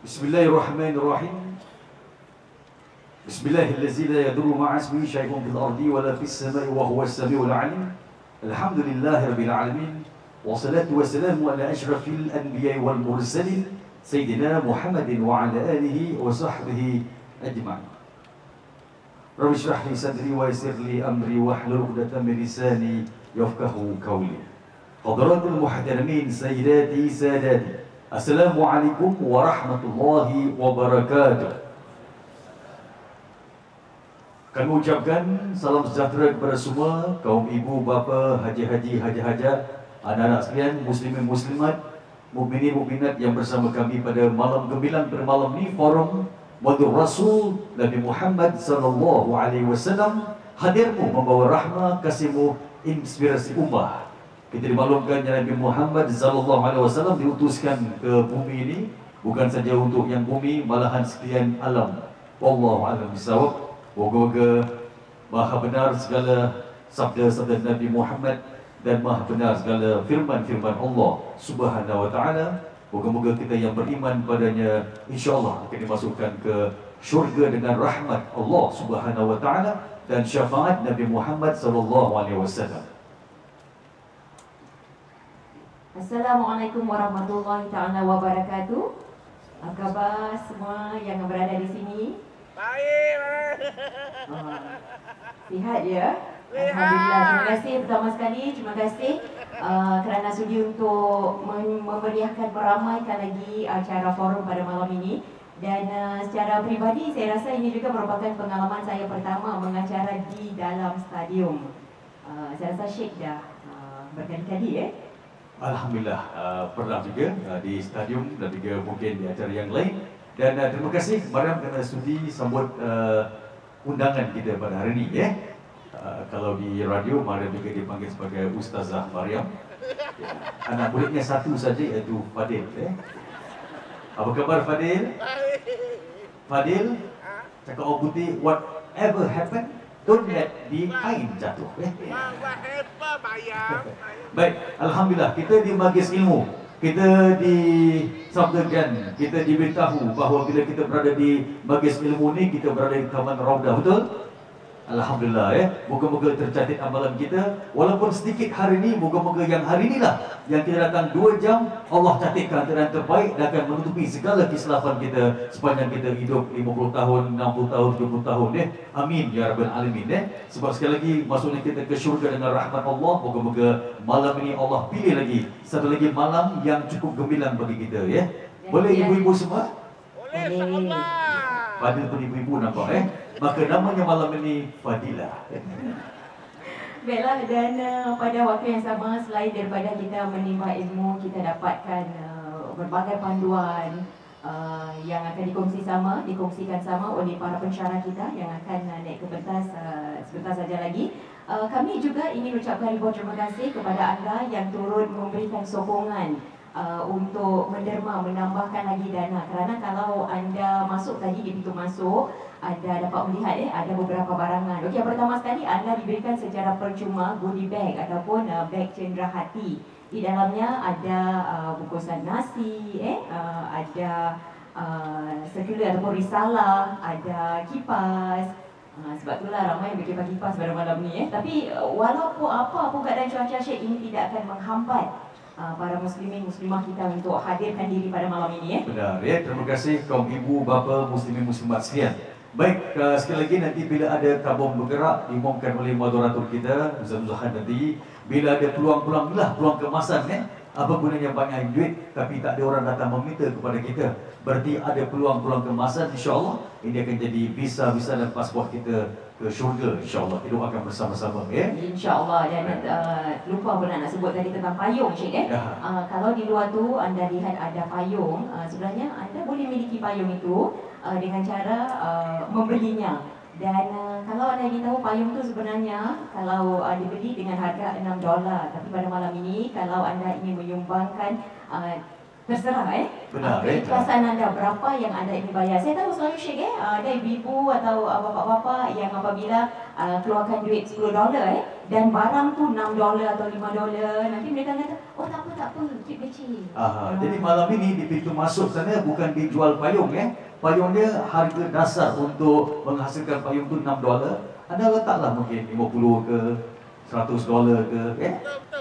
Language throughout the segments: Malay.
Bismillahirrahmanirrahim. Bismillahirrahmanirrahim. La yadurru ma'a ismihi syai'un fil ardi wala fis samai wa huwa as-sami'ul 'alim. Alhamdulillahirabbil alamin. Wassalatu wassalamu ala asyrafil anbiya'i wal mursalin sayyidina Muhammadin wa ala alihi wa sahbihi ajma'in. Rabbi shrah li sadri wa yassir li amri wahlul 'uqdatam min lisani yafqahu qawli. Hadratul muhtaramin sayyidati sadati. Assalamualaikum warahmatullahi wabarakatuh. Kami ucapkan salam sejahtera kepada semua kaum ibu, bapa, haji-haji, haji-hajat, anak-anak sekalian, muslimin muslimat, mukminin mukminat yang bersama kami pada malam gemilang bermalam ni, forum Maulid Rasul Nabi Muhammad sallallahu alaihi wasallam. Hadirmu membawa rahmah, kasihmu, inspirasi ummah. Kita dimaklumkan yang Nabi Muhammad sallallahu alaihi wasallam diutuskan ke bumi ini bukan saja untuk yang bumi, malahan sekalian alam. Wallahu a'lam bishawab. Moga-moga maha benar segala sabda-sabda Nabi Muhammad dan maha benar segala firman-firman Allah Subhanahu wa taala. Moga-moga kita yang beriman padanya insya-Allah akan dimasukkan ke syurga dengan rahmat Allah Subhanahu wa taala dan syafaat Nabi Muhammad sallallahu alaihi wasallam. Assalamualaikum warahmatullahi taala wabarakatuh. Apa khabar semua yang berada di sini? Baik. Sihat ya? Alhamdulillah. Terima kasih pertama sekali. Terima kasih kerana sudi untuk memeriahkan, meramaikan lagi acara forum pada malam ini. Dan secara peribadi saya rasa ini juga merupakan pengalaman saya pertama mengacara di dalam stadium. Saya rasa Syekh dah berkali-kali Alhamdulillah pernah juga di stadium dan juga mungkin di acara yang lain. Dan terima kasih Mariam kerana sudi sambut undangan kita pada hari ini kalau di radio Mariam juga dipanggil sebagai Ustazah Mariam. Anak muridnya satu saja iaitu Fadil. Apa khabar Fadil? Fadil, cakap orang putih, whatever happen, don't let the kain jatuh. Baik, Alhamdulillah kita di Majlis Ilmu, kita disabdakan, kita diberitahu bahawa bila kita berada di Majlis Ilmu ni, kita berada di Taman Raudah, betul? Alhamdulillah moga-moga tercatat amalan kita walaupun sedikit hari ini. Moga-moga yang hari inilah yang kita datang 2 jam Allah catatkan antara terbaik dan akan menutupi segala kesilapan kita sepanjang kita hidup 50 tahun, 60 tahun, 70 tahun Amin ya rabbal alamin Sebab sekali lagi masuknya kita ke syurga dengan rahmat Allah. Moga-moga malam ini Allah pilih lagi satu lagi malam yang cukup gemilang bagi kita Boleh ibu-ibu semua? Boleh, insya-Allah. Fadil pun ibu-ibu nampak Maka namanya malam ini Fadilah. Baiklah, dan pada waktu yang sama selain daripada kita menimba ilmu, kita dapatkan berbagai panduan yang akan dikongsikan sama oleh para pensyarah kita yang akan naik ke pentas sebentar saja lagi. Kami juga ingin ucapkan ribuan terima kasih kepada anda yang turut memberikan sokongan untuk menderma, menambahkan lagi dana. Kerana kalau anda masuk tadi di pintu masuk, anda dapat melihat ada beberapa barangan. Okey, pertama sekali anda diberikan secara percuma goodie bag ataupun beg cendera hati. Di dalamnya ada bungkusan nasi, ada sekular ataupun risalah, ada kipas. Sebab itulah ramai yang bikin kipas pada malam ni Tapi walaupun apa pun keadaan cuaca, Syekh ini tidak akan menghambat para muslimin muslimah kita untuk hadirkan diri pada malam ini Benar terima kasih kaum ibu, bapa, muslimin muslimat sekalian. Baik, sekali lagi nanti bila ada tabung bergerak diumumkan oleh moderator kita Ustaz Zuhan nanti, bila ada peluang-peluang peluang kemasan apa gunanya banyak duit tapi tak ada orang datang meminta kepada kita. Berarti ada peluang-peluang kemasan, insya-Allah ini akan jadi visa-visa dan pasport kita ke syurga, insya-Allah. Kita doakan bersama-sama insya-Allah. Dan lupa pula nak sebut tadi tentang payung, Syekh kalau di luar tu anda lihat ada payung, sebenarnya anda boleh miliki payung itu dengan cara membelinya. Dan kalau anda ingin tahu payung tu sebenarnya kalau dibeli dengan harga $6, tapi pada malam ini kalau anda ingin menyumbangkan terserah benar keikhlasan anda berapa yang anda ingin bayar. Saya tahu selalu Syekh ada ibu-ibu atau bapa-bapa yang apabila keluarkan duit $10 dan barang tu $6 atau $5, nanti mereka kata, oh tak apa, keep matching. Jadi malam ini di pintu masuk sana bukan dijual payung Payung dia harga dasar untuk menghasilkan payung tu $6. Anda letaklah mungkin 50 ke $100 ke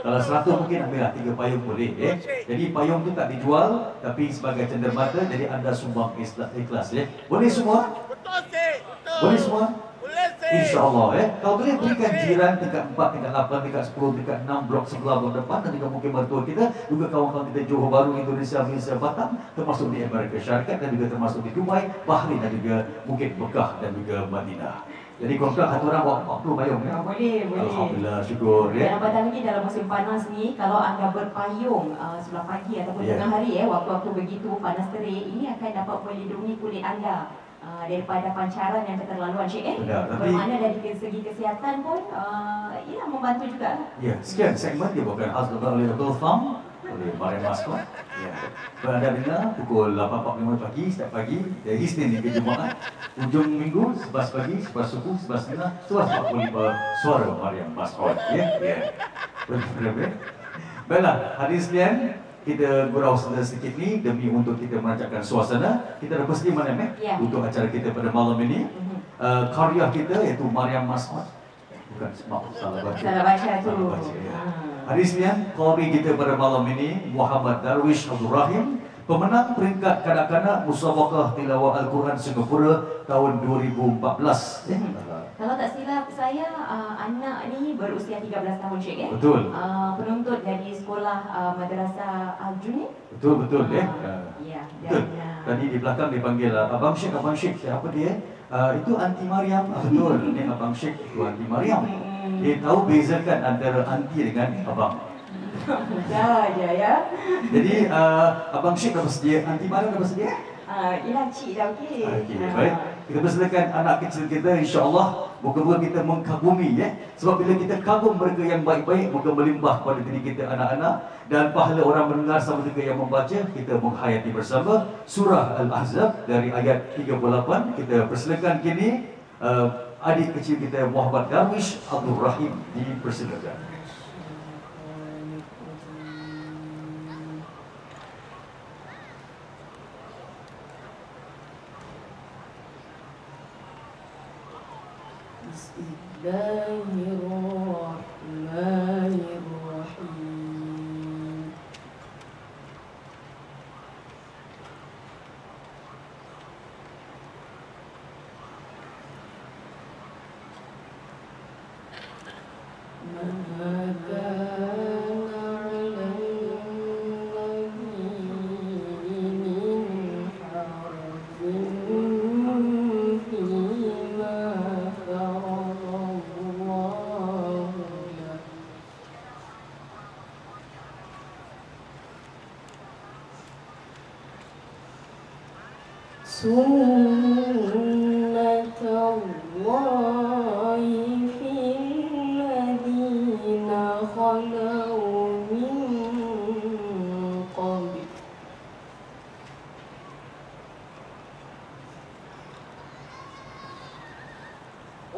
Kalau 100 mungkin ambillah 3 payung boleh Jadi payung tu tak dijual tapi sebagai cenderamata, jadi anda sumbang ikhlas Boleh semua? Betul sih. Betul. Boleh semua? Boleh sih. InsyaAllah Kalau boleh berikan jiran tingkat 4, tingkat 8, tingkat 10, tingkat 6 blok sebelah blok depan, dan juga mungkin mertua kita, juga kawan-kawan kita Johor Bahru, Indonesia, Malaysia, Batam, termasuk di Amerika Syarikat dan juga termasuk di Dubai, Bahrain dan juga mungkin Mekah dan juga Madinah. Jadi korang satu orang bawa 40 payung Boleh. Alhamdulillah, syukur Dan apatah lagi dalam musim panas ni, kalau anda berpayung sebelah pagi ataupun tengah hari waktu-waktu begitu panas terik, ini akan dapat melindungi kulit anda daripada pancaran yang keterlaluan bermakna dari segi kesihatan pun membantu juga. Sekian segmen dibawakan khas oleh Abdul Farm oleh Mariam Mascot. Berada dengar pukul 8.45 pagi setiap pagi dari Isnin hingga Jumaat, hujung minggu 11 pagi, 11 suku, 11 tengah, 11.45 suara Mariam Mascot. Baiklah, hadirin sekalian, kita gurau sedikit ni demi untuk kita merancangkan suasana. Kita dah bersedia mana untuk acara kita pada malam ini. Karya kita iaitu Mariam Mascot. Bukan, salah baca tu. Hadirin sekalian, qari kita pada malam ini Muhammad Darwish Abdul Rahim, pemenang peringkat kanak-kanak Musabaqah Tilawah Al-Quran Singapura tahun 2014. Kalau tak silap saya, anak ni berusia 13 tahun Betul. Penuntut dari sekolah Madrasah Al-Juni. Betul. Betul. Tadi di belakang dipanggil Abang Syekh. Siapa dia? Itu Aunty Mariam. Betul. Ini Abang Syekh, itu Aunty Mariam. Dia tahu bezakan antara aunty dengan abang. Ya. Jadi Abang Syekh dah bersedia, Aunty Mariam dah bersedia? Cik dah okey. Baik. Kita persilakan anak kecil kita, insya-Allah moga-moga kita mengkagumi sebab bila kita kagum mereka yang baik-baik, moga melimpah pada diri kita anak-anak, dan pahala orang mendengar sama juga yang membaca. Kita menghayati bersama surah Al-Ahzab dari ayat 38. Kita persilakan kini adik kecil kita Muhammad Darwish Abdul Rahim, dipersilakan. Bismillahirrahmanirrahim. Sunnatullahi fil ladina khalau min qabl.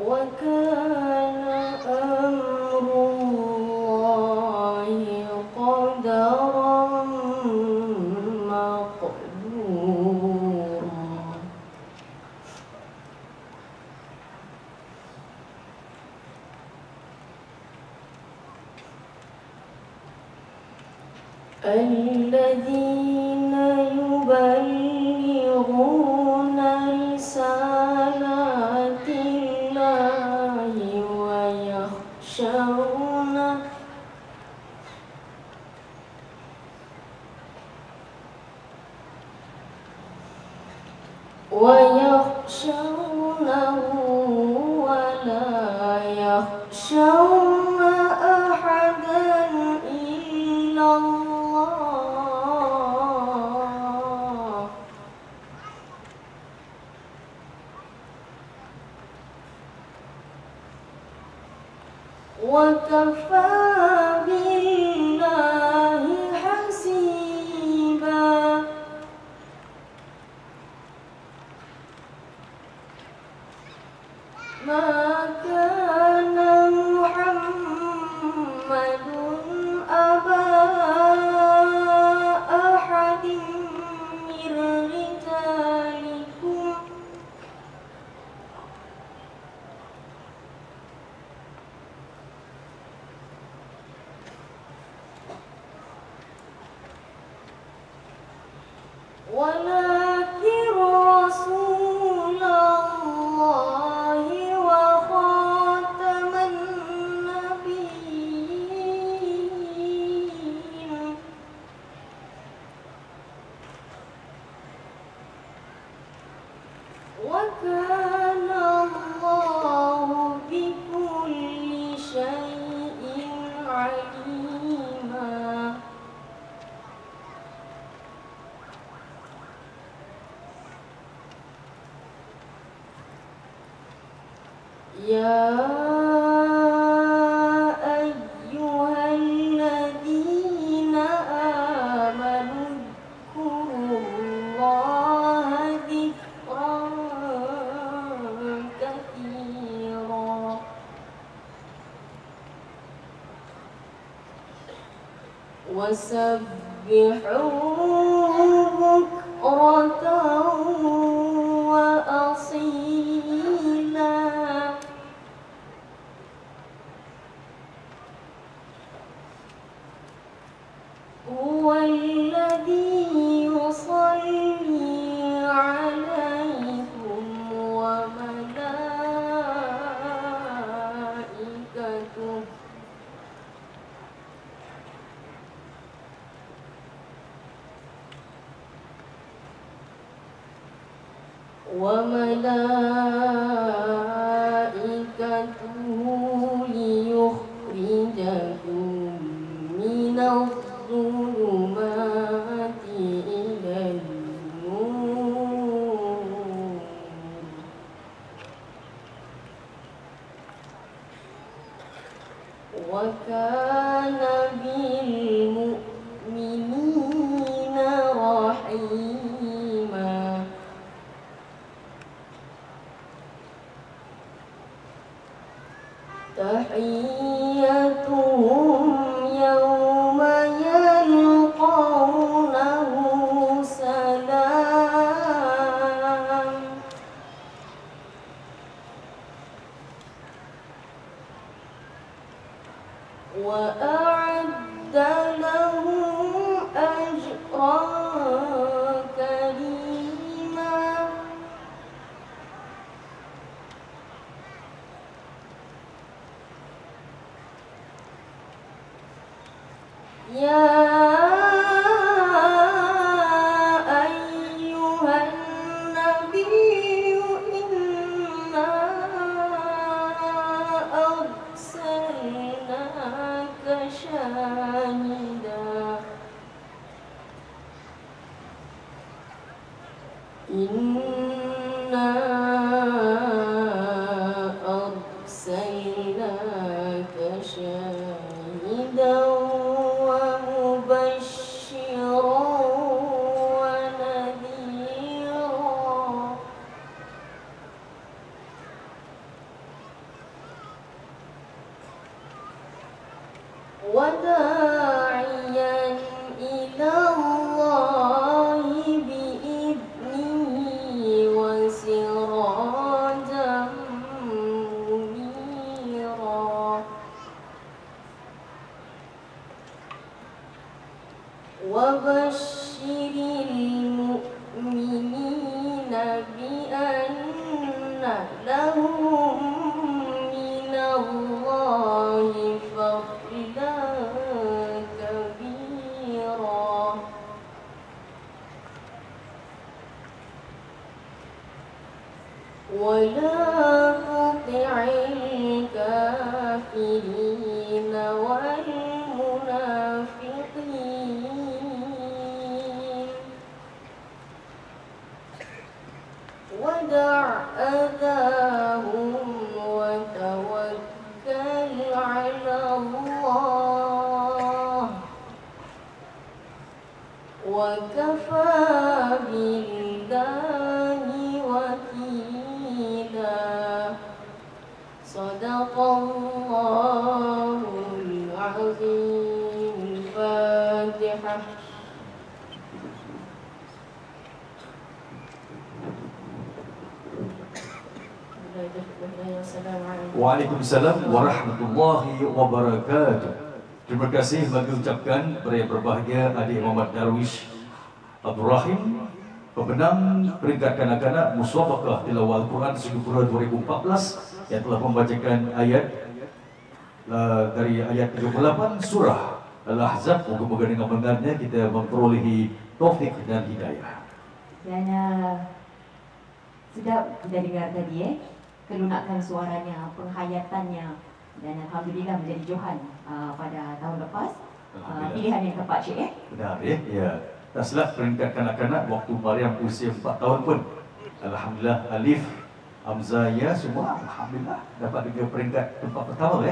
Wa kana amrullahi qadaran maqdura. الذين يبلغون رسالات الله ويخشونه ولا يخشون أحدا إلا الله وكفى بالله حسيبا. ما كان ولكن رسول الله وخاتم النبيين وكان الله بكل شيء عليما يا أيها الذين آمنوا اذكروا الله ذكرا كثيرا وسبحوه بكرة وأصيلا هو الذي يصلي عليكم وملائكته ليخرجكم من الظلمات إلى النور وكان بالمؤمنين رحيما تحيتهم يوم يلقونه سلام وأعد لهم أجرا كريما يا أيها النبي إنا أرسلناك شاهدا إنا أرسلناك شاهدا ومبشرا ونذيرا وداعيا إلى الله بإذنه وسراجا منيرا وبشر المؤمنين بأن لهم من الله فضلا كبيرا ولا تطع الكافرين والمنافقين ودع أذاهم وتوكل على الله وكفى بالله وكيلا صدق الله العظيم. الفاتحة. Waalaikumsalam warahmatullahi wabarakatuh. Terima kasih bagi ucapkan kepada yang berbahagia Adik Muhammad Darwish Abdul Rahim pemenang peringkat kanak-kanak Musabaqah Tilawah Al-Quran Singapura 2014 yang telah membacakan ayat dari ayat 38 surah Al-Ahzab. Moga-moga dengan benarnya kita memperolehi taufik dan hidayah. Dan sedap kita dengar tadi kelunakan suaranya, penghayatannya, dan alhamdulillah menjadi Johan pada tahun lepas. Pilihan yang tepat, Cik. Benar ya. Tak silap peringkat kanak-kanak waktu Mariam usia 4 tahun pun, alhamdulillah, Alif, Hamzah, ya, semua alhamdulillah dapat juga peringkat tempat pertama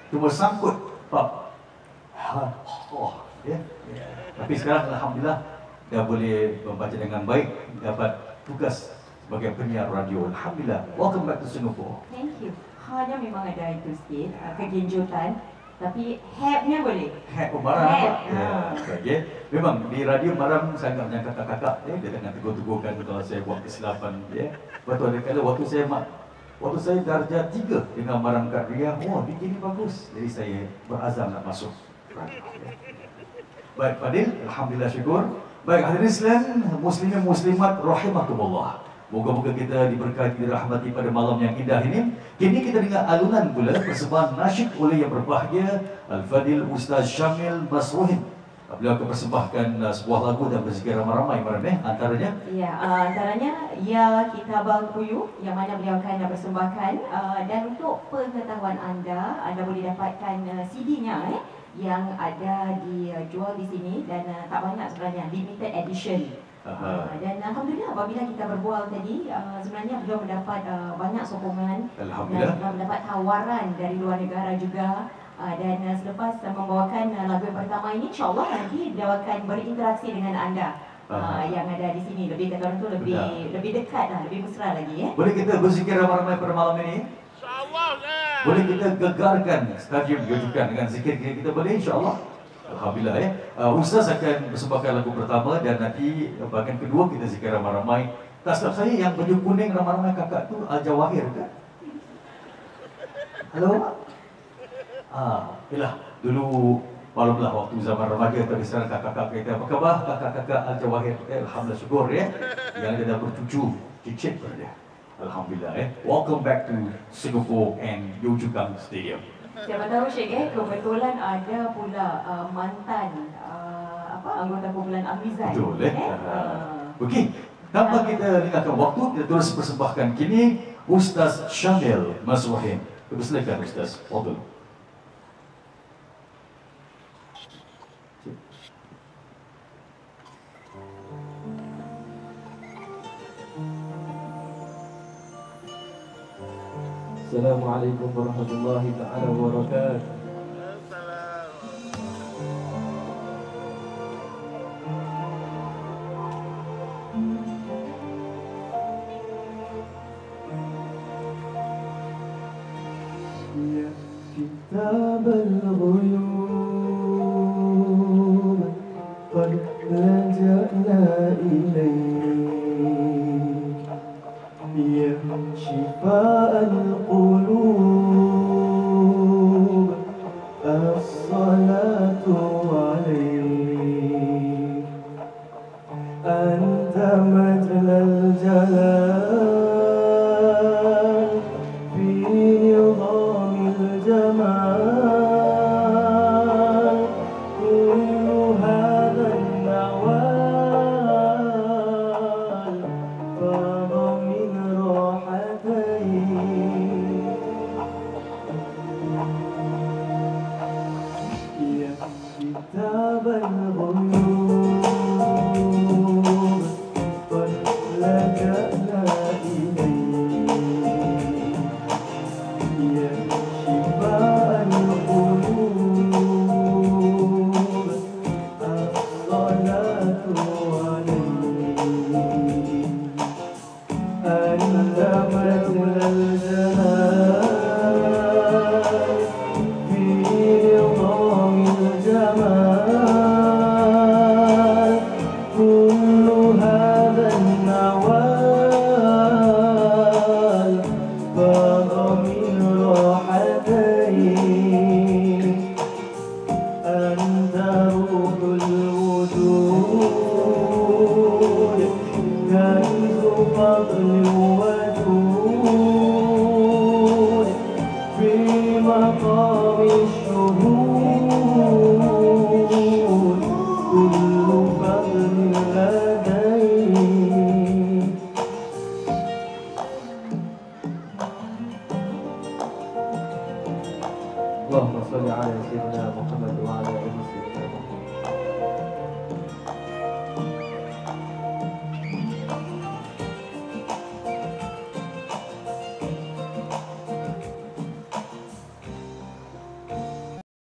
cuma sangkut bab ya. Tapi sekarang alhamdulillah dah boleh membaca dengan baik, dapat tugas sebagai penyiar radio. Alhamdulillah. Welcome back to Singapore. Thank you. Hanya memang ada itu sikit kegenjutan, tapi happy-nya boleh. Happy Maram. Ya. Memang di radio Maram saya agak menyangka kakak-kakak dia tengah tegur-tegurkan kalau saya buat kesilapan Betul ada kala waktu saya darjah 3 dengan Maram Kadriah, begini bagus. Jadi saya berazam nak masuk radio. Baik Fadil, alhamdulillah syukur. Baik hadirin sekalian, muslimin muslimat rahimakumullah. Moga-moga kita diberkati dirahmati pada malam yang indah ini. Kini kita dengar alunan pula persembahan nasyid oleh yang berbahagia Al-Fadil Ustaz Syamil Masruhin. Beliau akan persembahkan sebuah lagu dan berzikir ramai-ramai antaranya. Ya, antaranya Ya Kitabal Quyuh yang mana beliau akan persembahkan, dan untuk pengetahuan anda boleh dapatkan CD-nya yang ada dijual di sini dan tak banyak sebenarnya, limited edition. Dan alhamdulillah apabila kita berbual tadi, sebenarnya beliau mendapat banyak sokongan dan mendapat tawaran dari luar negara juga. Dan selepas membawakan lagu yang pertama ini, insyaAllah nanti dia akan berinteraksi dengan anda yang ada di sini. Lebih kata orang tu lebih dekat lah, lebih mesra lagi Boleh kita berzikir ramai-ramai pada malam ini? InsyaAllah lah. Boleh kita gegarkan stadium Yojukan dengan zikir kita boleh insyaAllah. Alhamdulillah Ustaz akan persembahkan lagu pertama dan nanti bahagian kedua kita zikir ramai-ramai. Tak silap saya yang baju kuning ramai-ramai kakak tu Al-Jawahir kan? Halo? Yalah, dulu malumlah waktu zaman remaja tapi sekarang kakak-kakak kita, apa khabar kakak-kakak Al-Jawahir? Alhamdulillah syukur yang dia dah bercucu cicit pada dia. Alhamdulillah Welcome back to Singapore and Yio-Chu-Kang Stadium. Siapa tahu Syekh kebetulan ada pula mantan anggota kumpulan Amizan. Betul Okey, tanpa kita lengahkan waktu, kita terus persembahkan kini Ustaz Syamil Masruhin. Persilakan Ustaz. Fadhil. Assalamualaikum warahmatullahi ta'ala wabarakatuh. Ya kitab al-ghuyub qad laja'na ilayk ya shifa القلوب الصلاة عليك أنت مجلى الجلال في نظام الجمال كل هذا النوال فاض من راحتيك يا كتاب الغيوب قد لجأنا إليك يا شفاء القلوب الصلاة عليك أنت مجلى الجلال في نظام الجمال سيدنا محمد